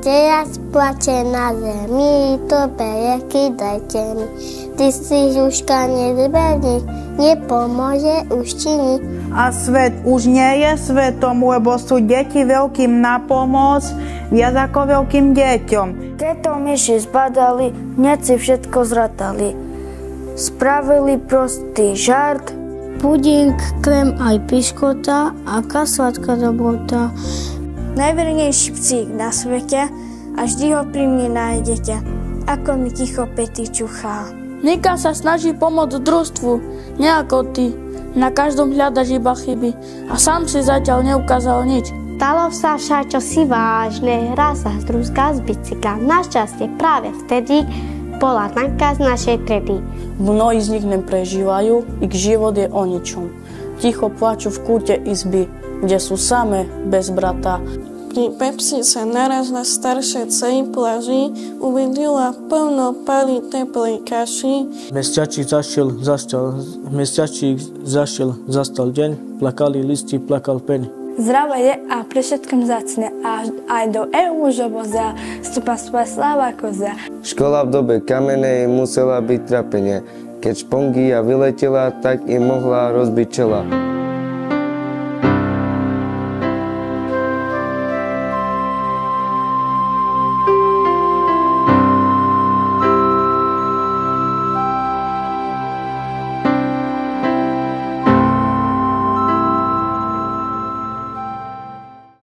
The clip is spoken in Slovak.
teraz plače na zemi, to bereky dajte mi. Ty si žuška nezberník, nepomôže už čini. A svet už nie je svetom, lebo sú deti veľkým na pomoc, viac ako veľkým deťom. Keď myši zbadali, hneď si všetko zratali. Spravili prostý žart, Puding, krém aj piškota, aká sladká dobrota. najvernejší psík na svete a vždy ho pri mne nájdete, ako mi ticho Pety čuchá. Nika sa snaží pomôcť družstvu, nie ako ty. Na každom hľadaš iba chyby a sám si zatiaľ neukázal nič. Stalo sa však čosi vážne, raz sa zdrúska z bicykla. Našťastie práve vtedy bola Nanka z našej triedy. Mnohí z nich neprežívajú, ich život je o ničom. Ticho plačú v kúte izby, kde sú samé bez brata. Pri Pepsice naraz na staršej celej pláži uvidela plno pary teplej kaši. Mesiačík zastal deň, plakali listy, plakal peň. Zdravé je a pre všetkým zacne a aj do žoboza vstúpa svoja sláva koza. Škola v dobe kamenej musela byť trapenie. Keď špongia vyletela, tak im mohla rozbiť čela.